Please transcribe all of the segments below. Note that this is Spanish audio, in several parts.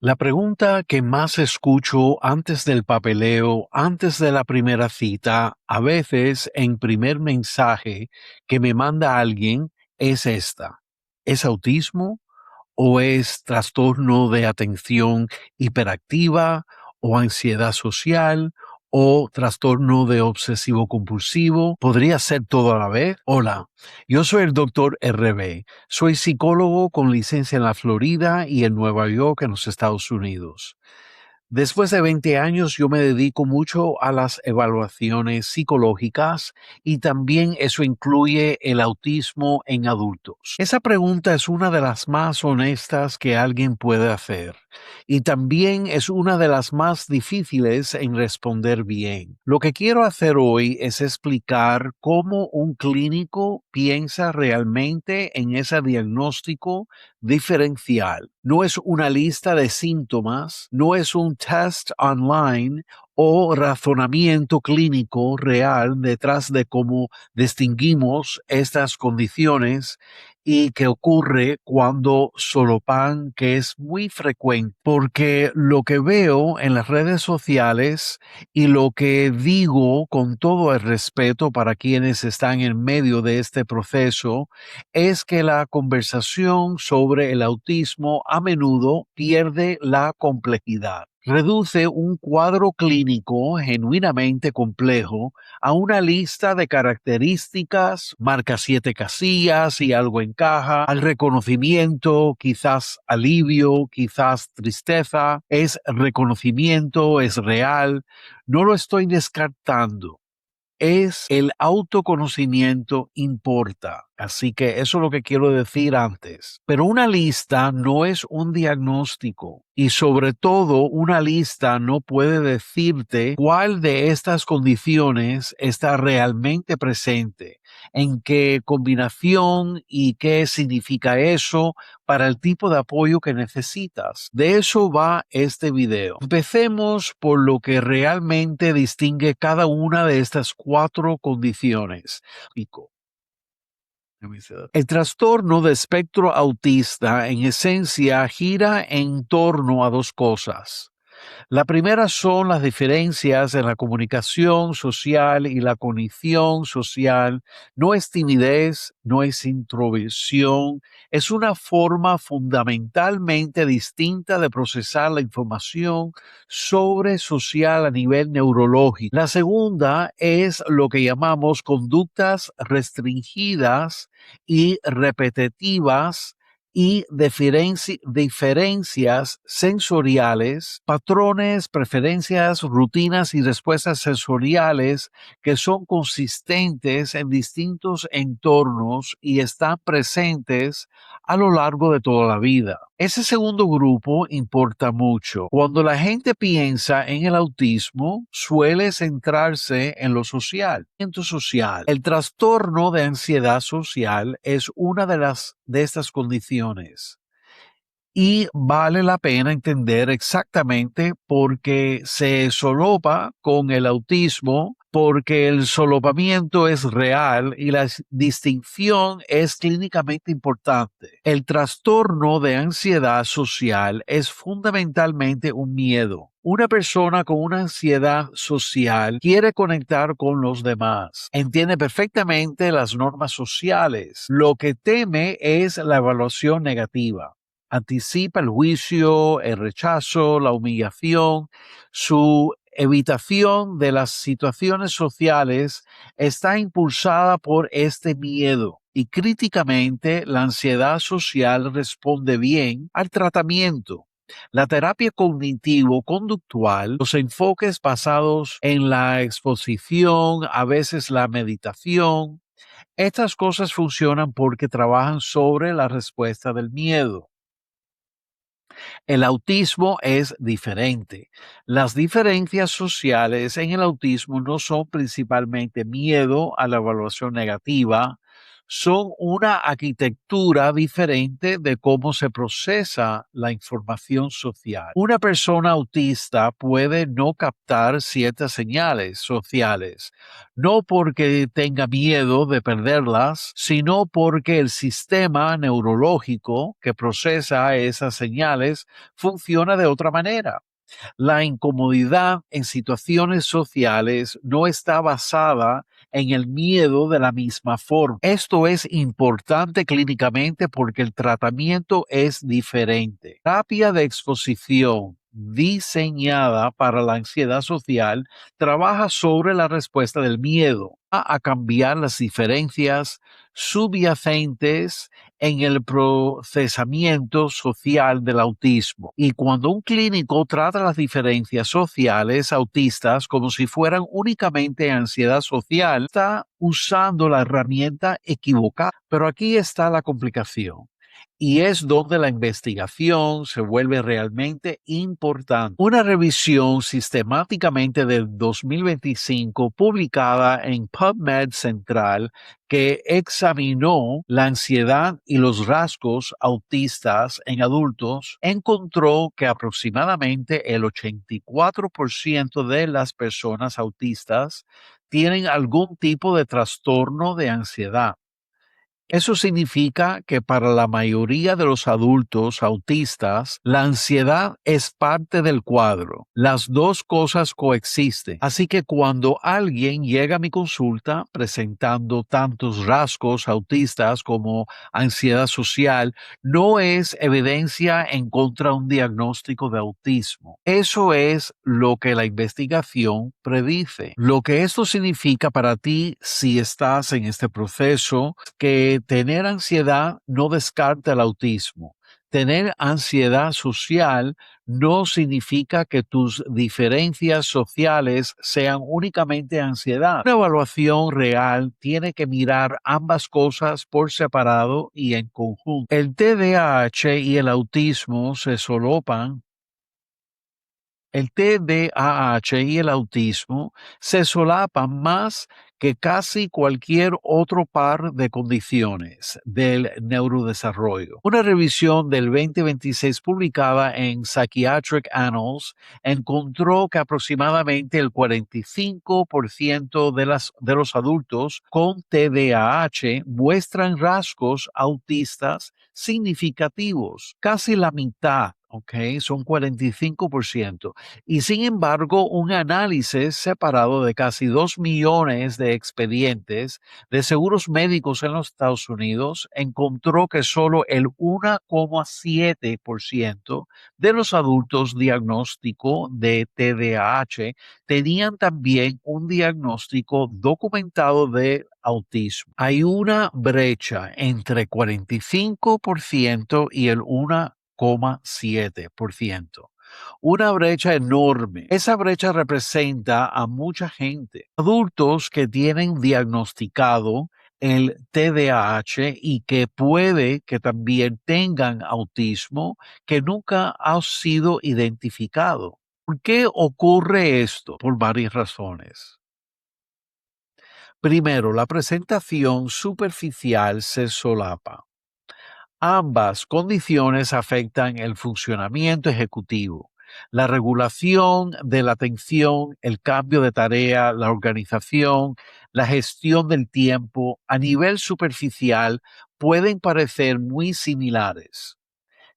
La pregunta que más escucho antes del papeleo, antes de la primera cita, a veces en primer mensaje que me manda alguien, es esta. ¿Es autismo o es trastorno de atención hiperactiva o ansiedad social o trastorno de obsesivo compulsivo? ¿Podría ser todo a la vez? Hola, yo soy el doctor RB. Soy psicólogo con licencia en la Florida y en Nueva York, en los Estados Unidos. Después de 20 años yo me dedico mucho a las evaluaciones psicológicas y también eso incluye el autismo en adultos. Esa pregunta es una de las más honestas que alguien puede hacer y también es una de las más difíciles en responder bien. Lo que quiero hacer hoy es explicar cómo un clínico piensa realmente en ese diagnóstico diferencial. No es una lista de síntomas, no es un test online o razonamiento clínico real detrás de cómo distinguimos estas condiciones y qué ocurre cuando solopan, que es muy frecuente, porque lo que veo en las redes sociales y lo que digo con todo el respeto para quienes están en medio de este proceso es que la conversación sobre el autismo a menudo pierde la complejidad. Reduce un cuadro clínico genuinamente complejo a una lista de características, marca 7 casillas y algo encaja, al reconocimiento, quizás alivio, quizás tristeza, es reconocimiento, es real, no lo estoy descartando. Es el autoconocimiento importa. Así que eso es lo que quiero decir antes. Pero una lista no es un diagnóstico y sobre todo una lista no puede decirte cuál de estas condiciones está realmente presente, en qué combinación y qué significa eso para el tipo de apoyo que necesitas. De eso va este video. Empecemos por lo que realmente distingue cada una de estas 4 condiciones. El trastorno de espectro autista en esencia gira en torno a 2 cosas. La primera son las diferencias en la comunicación social y la cognición social. No es timidez, no es introversión, es una forma fundamentalmente distinta de procesar la información sobre social a nivel neurológico. La segunda es lo que llamamos conductas restringidas y repetitivas y diferencias sensoriales, patrones, preferencias, rutinas y respuestas sensoriales que son consistentes en distintos entornos y están presentes a lo largo de toda la vida. Ese segundo grupo importa mucho. Cuando la gente piensa en el autismo, suele centrarse en lo social. El trastorno de ansiedad social es una de estas condiciones. Y vale la pena entender exactamente por qué se solopa con el autismo, porque el solopamiento es real y la distinción es clínicamente importante. El trastorno de ansiedad social es fundamentalmente un miedo. Una persona con una ansiedad social quiere conectar con los demás, entiende perfectamente las normas sociales. Lo que teme es la evaluación negativa. Anticipa el juicio, el rechazo, la humillación. Su evitación de las situaciones sociales está impulsada por este miedo. Y críticamente, la ansiedad social responde bien al tratamiento. La terapia cognitivo-conductual, los enfoques basados en la exposición, a veces la meditación, estas cosas funcionan porque trabajan sobre la respuesta del miedo. El autismo es diferente. Las diferencias sociales en el autismo no son principalmente miedo a la evaluación negativa, son una arquitectura diferente de cómo se procesa la información social. Una persona autista puede no captar ciertas señales sociales, no porque tenga miedo de perderlas, sino porque el sistema neurológico que procesa esas señales funciona de otra manera. La incomodidad en situaciones sociales no está basada en el miedo de la misma forma. Esto es importante clínicamente porque el tratamiento es diferente. Terapia de exposición diseñada para la ansiedad social trabaja sobre la respuesta del miedo a cambiar las diferencias subyacentes en el procesamiento social del autismo. Y cuando un clínico trata las diferencias sociales autistas como si fueran únicamente ansiedad social, está usando la herramienta equivocada. Pero aquí está la complicación. Y es donde la investigación se vuelve realmente importante. Una revisión sistemáticamente del 2025 publicada en PubMed Central que examinó la ansiedad y los rasgos autistas en adultos, encontró que aproximadamente el 84% de las personas autistas tienen algún tipo de trastorno de ansiedad. Eso significa que para la mayoría de los adultos autistas, la ansiedad es parte del cuadro. Las dos cosas coexisten. Así que cuando alguien llega a mi consulta presentando tantos rasgos autistas como ansiedad social, no es evidencia en contra de un diagnóstico de autismo. Eso es lo que la investigación predice. Lo que esto significa para ti si estás en este proceso, que tener ansiedad no descarta el autismo. Tener ansiedad social no significa que tus diferencias sociales sean únicamente ansiedad. Una evaluación real tiene que mirar ambas cosas por separado y en conjunto. El TDAH y el autismo se solapan. El TDAH y el autismo se solapan más que casi cualquier otro par de condiciones del neurodesarrollo. Una revisión del 2026 publicada en Psychiatric Annals encontró que aproximadamente el 45% de los adultos con TDAH muestran rasgos autistas significativos, casi la mitad. Son 45%. Y sin embargo, un análisis separado de casi 2 millones de expedientes de seguros médicos en los Estados Unidos encontró que solo el 1,7% de los adultos diagnóstico de TDAH tenían también un diagnóstico documentado de autismo. Hay una brecha entre 45% y el 1,7%. Una brecha enorme. Esa brecha representa a mucha gente. Adultos que tienen diagnosticado el TDAH y que puede que también tengan autismo que nunca ha sido identificado. ¿Por qué ocurre esto? Por varias razones. Primero, la presentación superficial se solapa. Ambas condiciones afectan el funcionamiento ejecutivo, la regulación de la atención, el cambio de tarea, la organización, la gestión del tiempo. A nivel superficial pueden parecer muy similares.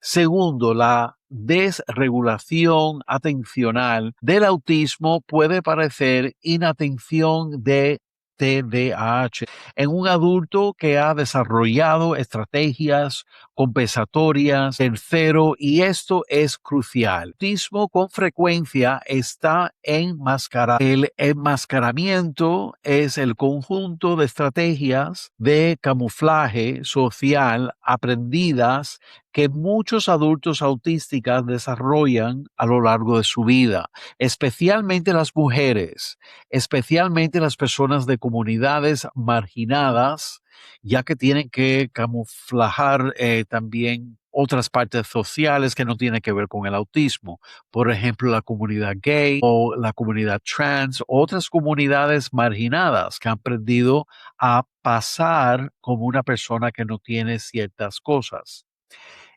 Segundo, la desregulación atencional del autismo puede parecer inatención de TDAH en un adulto que ha desarrollado estrategias compensatorias. Tercero, y esto es crucial, el autismo con frecuencia está enmascarado. El enmascaramiento es el conjunto de estrategias de camuflaje social aprendidas que muchos adultos autísticos desarrollan a lo largo de su vida, especialmente las mujeres, especialmente las personas de comunidades marginadas, ya que tienen que camuflar también otras partes sociales que no tienen que ver con el autismo. Por ejemplo, la comunidad gay o la comunidad trans, otras comunidades marginadas que han aprendido a pasar como una persona que no tiene ciertas cosas.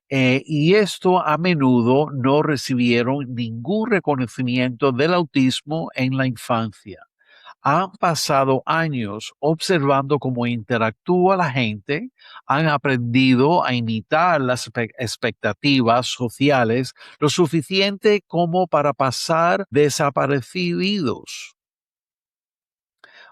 Y esto a menudo no recibieron ningún reconocimiento del autismo en la infancia. Han pasado años observando cómo interactúa la gente, han aprendido a imitar las expectativas sociales lo suficiente como para pasar desapercibidos.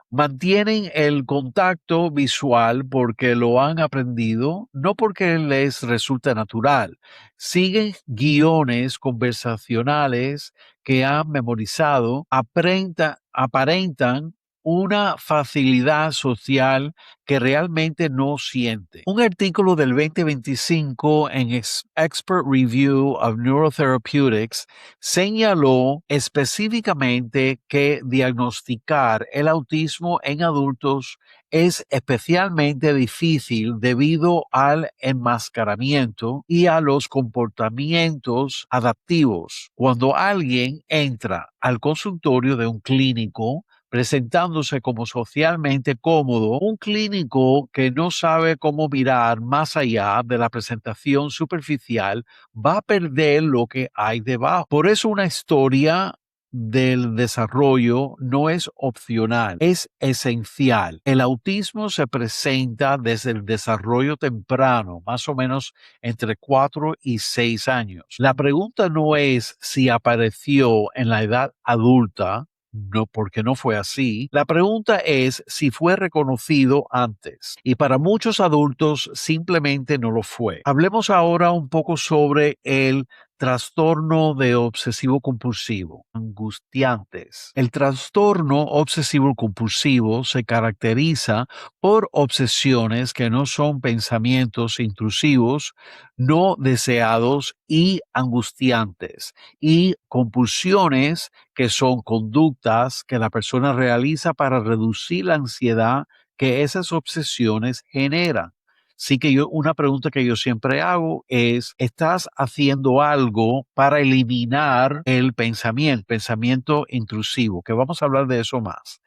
Mantienen el contacto visual porque lo han aprendido, no porque les resulta natural. Siguen guiones conversacionales que han memorizado, aparentan una facilidad social que realmente no siente. Un artículo del 2025 en Expert Review of Neurotherapeutics señaló específicamente que diagnosticar el autismo en adultos es especialmente difícil debido al enmascaramiento y a los comportamientos adaptivos. Cuando alguien entra al consultorio de un clínico presentándose como socialmente cómodo, un clínico que no sabe cómo mirar más allá de la presentación superficial va a perder lo que hay debajo. Por eso una historia del desarrollo no es opcional, es esencial. El autismo se presenta desde el desarrollo temprano, más o menos entre 4 y 6 años. La pregunta no es si apareció en la edad adulta, no, porque no fue así. La pregunta es si fue reconocido antes. Y para muchos adultos simplemente no lo fue. Hablemos ahora un poco sobre el trastorno de obsesivo compulsivo, angustiantes. El trastorno obsesivo compulsivo se caracteriza por obsesiones que no son pensamientos intrusivos, no deseados y angustiantes, y compulsiones que son conductas que la persona realiza para reducir la ansiedad que esas obsesiones generan. Así que una pregunta que yo siempre hago es, ¿estás haciendo algo para eliminar el pensamiento intrusivo? Que vamos a hablar de eso más.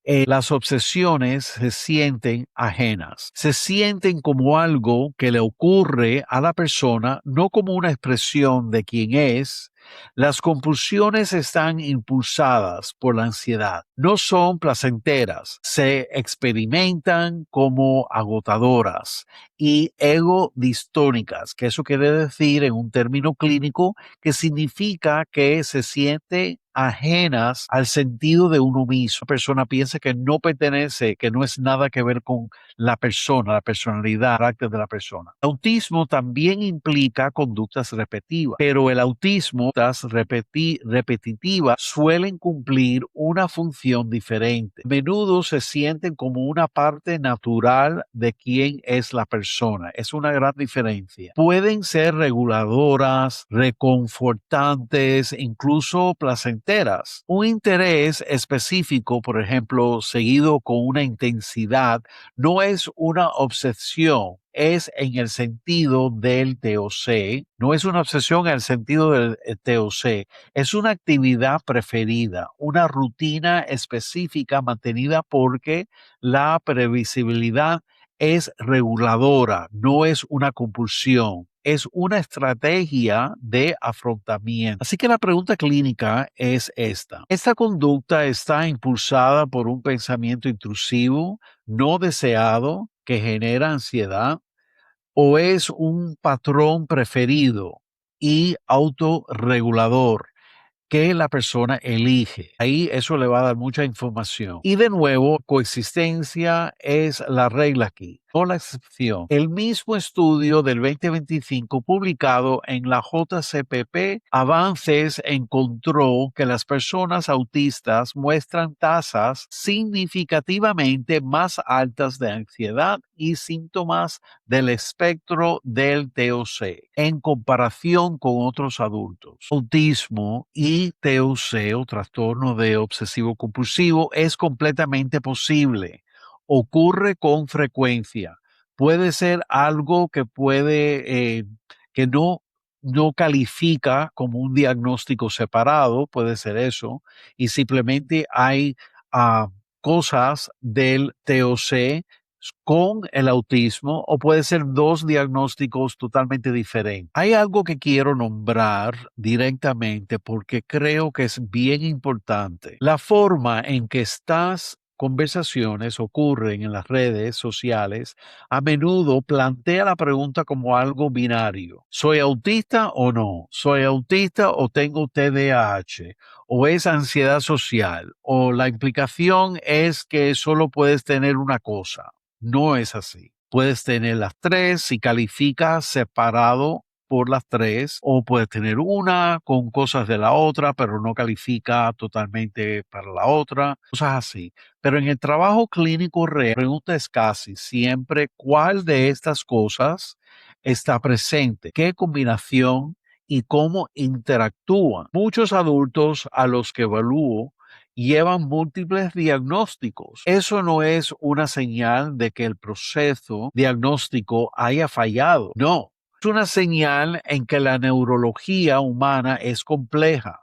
Las obsesiones se sienten ajenas, se sienten como algo que le ocurre a la persona, no como una expresión de quién es. Las compulsiones están impulsadas por la ansiedad, no son placenteras, se experimentan como agotadoras y ego distónicas, que eso quiere decir en un término clínico que significa que se siente ajenas al sentido de uno mismo. La persona piensa que no pertenece, que no es nada que ver con la persona, la personalidad, el carácter de la persona. El autismo también implica conductas repetitivas, pero el autismo, las repetitivas, suelen cumplir una función diferente. A menudo se sienten como una parte natural de quién es la persona. Es una gran diferencia. Pueden ser reguladoras, reconfortantes, incluso placenteras. Un interés específico, por ejemplo, seguido con una intensidad, no es una obsesión, es en el sentido del TOC, no es una obsesión en el sentido del TOC, es una actividad preferida, una rutina específica mantenida porque la previsibilidad es reguladora, no es una compulsión. Es una estrategia de afrontamiento. Así que la pregunta clínica es esta. ¿Esta conducta está impulsada por un pensamiento intrusivo, no deseado, que genera ansiedad? ¿O es un patrón preferido y autorregulador que la persona elige? Ahí eso le va a dar mucha información. Y de nuevo, coexistencia es la regla aquí, no la excepción. El mismo estudio del 2025 publicado en la JCPP Avances encontró que las personas autistas muestran tasas significativamente más altas de ansiedad y síntomas del espectro del TOC en comparación con otros adultos. Autismo y TOC o trastorno de obsesivo compulsivo es completamente posible. Ocurre con frecuencia. Puede ser algo que puede que no califica como un diagnóstico separado, puede ser eso, y simplemente hay ah, cosas del TOC con el autismo o puede ser dos diagnósticos totalmente diferentes. Hay algo que quiero nombrar directamente porque creo que es bien importante. La forma en que estas conversaciones ocurren en las redes sociales a menudo plantea la pregunta como algo binario. ¿Soy autista o no? ¿Soy autista o tengo TDAH? ¿O es ansiedad social? ¿O la implicación es que solo puedes tener una cosa? No es así. Puedes tener las tres si calificas separado por las tres, o puedes tener una con cosas de la otra, pero no califica totalmente para la otra, cosas así. Pero en el trabajo clínico real, la pregunta es casi siempre cuál de estas cosas está presente, qué combinación y cómo interactúan. Muchos adultos a los que evalúo llevan múltiples diagnósticos. Eso no es una señal de que el proceso diagnóstico haya fallado. No, es una señal en que la neurología humana es compleja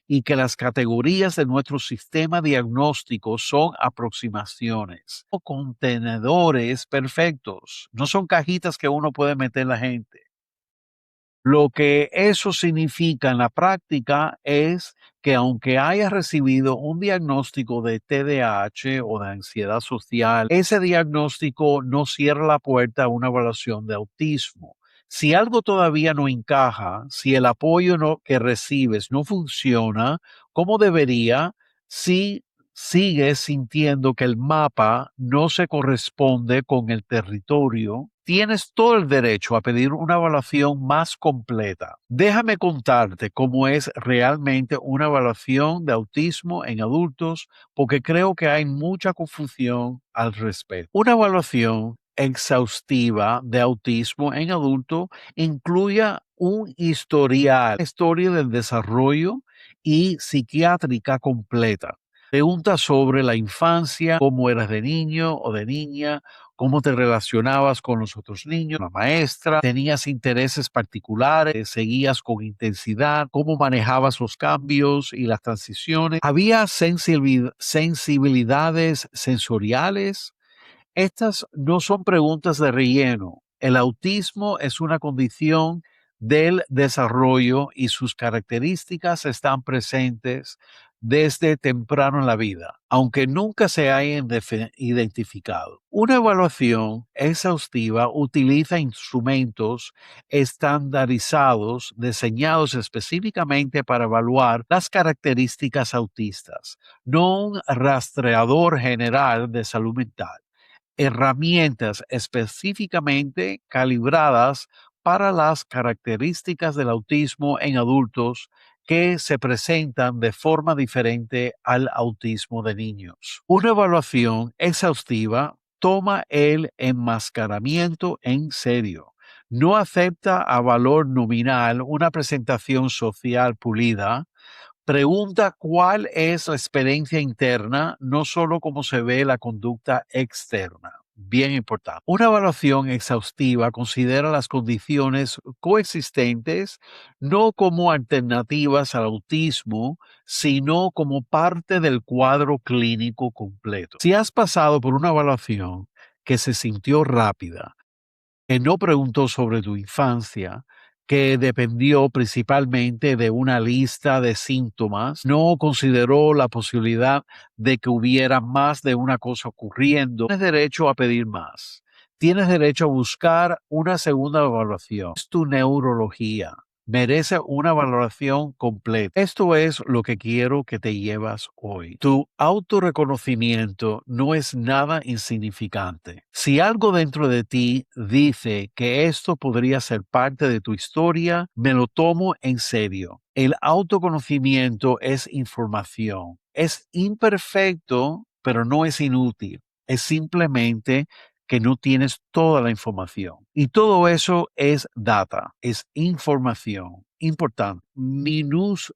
y que las categorías de nuestro sistema diagnóstico son aproximaciones o contenedores perfectos. No son cajitas que uno puede meter la gente. Lo que eso significa en la práctica es que aunque hayas recibido un diagnóstico de TDAH o de ansiedad social, ese diagnóstico no cierra la puerta a una evaluación de autismo. Si algo todavía no encaja, si el apoyo que recibes no funciona como debería, si sigues sintiendo que el mapa no se corresponde con el territorio, tienes todo el derecho a pedir una evaluación más completa. Déjame contarte cómo es realmente una evaluación de autismo en adultos, porque creo que hay mucha confusión al respecto. Una evaluación exhaustiva de autismo en adulto incluye un historial, historia del desarrollo y psiquiátrica completa. Preguntas sobre la infancia, cómo eras de niño o de niña, cómo te relacionabas con los otros niños, la maestra, tenías intereses particulares, seguías con intensidad, cómo manejabas los cambios y las transiciones. ¿Había sensibilidades sensoriales? Estas no son preguntas de relleno. El autismo es una condición del desarrollo y sus características están presentes desde temprano en la vida, aunque nunca se hayan identificado. Una evaluación exhaustiva utiliza instrumentos estandarizados diseñados específicamente para evaluar las características autistas, no un rastreador general de salud mental. Herramientas específicamente calibradas para las características del autismo en adultos que se presentan de forma diferente al autismo de niños. Una evaluación exhaustiva toma el enmascaramiento en serio. No acepta a valor nominal una presentación social pulida. Pregunta cuál es la experiencia interna, no solo cómo se ve la conducta externa. Bien importante. Una evaluación exhaustiva considera las condiciones coexistentes no como alternativas al autismo, sino como parte del cuadro clínico completo. Si has pasado por una evaluación que se sintió rápida, que no preguntó sobre tu infancia, que dependió principalmente de una lista de síntomas, no consideró la posibilidad de que hubiera más de una cosa ocurriendo, tienes derecho a pedir más. Tienes derecho a buscar una segunda evaluación. Es tu neurología. Merece una valoración completa. Esto es lo que quiero que te llevas hoy. Tu autorreconocimiento no es nada insignificante. Si algo dentro de ti dice que esto podría ser parte de tu historia, me lo tomo en serio. El autoconocimiento es información. Es imperfecto, pero no es inútil. Es simplemente que no tienes toda la información. Y todo eso es data, es información importante,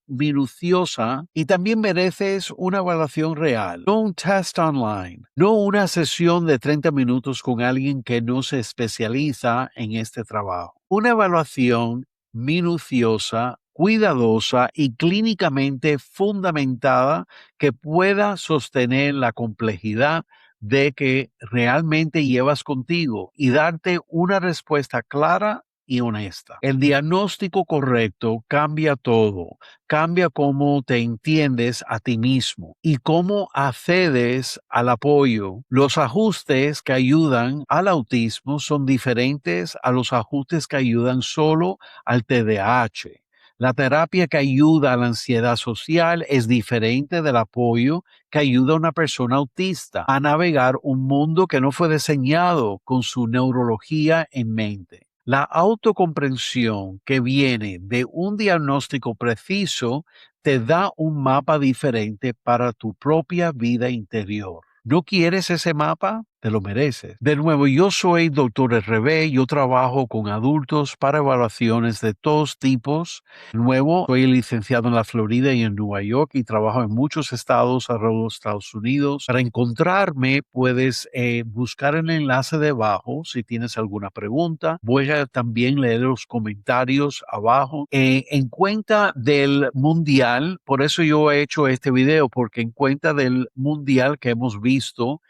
minuciosa, y también mereces una evaluación real, no un test online, no una sesión de 30 minutos con alguien que no se especializa en este trabajo. Una evaluación minuciosa, cuidadosa y clínicamente fundamentada que pueda sostener la complejidad de que realmente llevas contigo y darte una respuesta clara y honesta. El diagnóstico correcto cambia todo, cambia cómo te entiendes a ti mismo y cómo accedes al apoyo. Los ajustes que ayudan al autismo son diferentes a los ajustes que ayudan solo al TDAH. La terapia que ayuda a la ansiedad social es diferente del apoyo que ayuda a una persona autista a navegar un mundo que no fue diseñado con su neurología en mente. La autocomprensión que viene de un diagnóstico preciso te da un mapa diferente para tu propia vida interior. ¿No quieres ese mapa? Te lo mereces. De nuevo, yo soy doctor RB, yo trabajo con adultos para evaluaciones de todos tipos. De nuevo, soy licenciado en la Florida y en Nueva York y trabajo en muchos estados alrededor de los Estados Unidos. Para encontrarme, puedes buscar el enlace debajo si tienes alguna pregunta. Voy a también leer los comentarios abajo. En cuenta del mundial, por eso yo he hecho este video, porque en cuenta del mundial que hemos visto,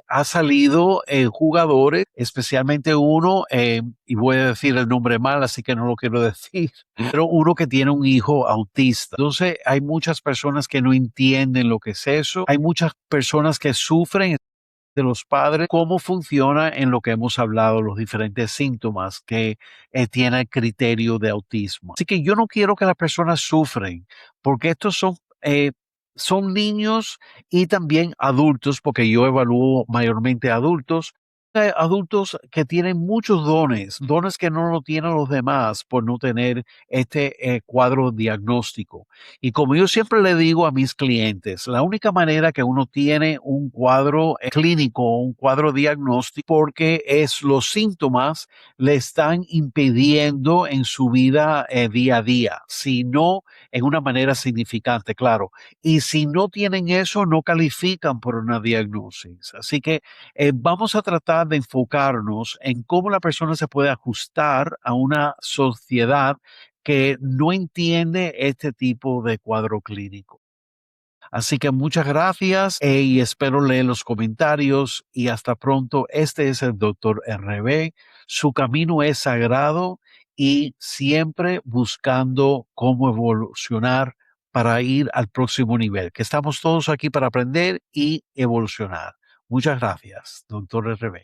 ha salido jugadores, especialmente uno, y voy a decir el nombre mal, así que no lo quiero decir, pero uno que tiene un hijo autista. Entonces, hay muchas personas que no entienden lo que es eso. Hay muchas personas que sufren de los padres, cómo funciona en lo que hemos hablado, los diferentes síntomas que tiene el criterio de autismo. Así que yo no quiero que las personas sufren, porque estos son niños y también adultos, porque yo evalúo mayormente adultos. Adultos que tienen muchos dones, dones que no lo tienen los demás por no tener este cuadro diagnóstico. Y como yo siempre le digo a mis clientes, la única manera que uno tiene un cuadro clínico, un cuadro diagnóstico, porque es los síntomas le están impidiendo en su vida día a día, si no en una manera significante, claro. Y si no tienen eso, no califican por una diagnosis. Así que vamos a tratar de enfocarnos en cómo la persona se puede ajustar a una sociedad que no entiende este tipo de cuadro clínico. Así que muchas gracias y espero leer los comentarios y hasta pronto. Este es el doctor RB. Su camino es sagrado y siempre buscando cómo evolucionar para ir al próximo nivel, que estamos todos aquí para aprender y evolucionar. Muchas gracias, doctor RB.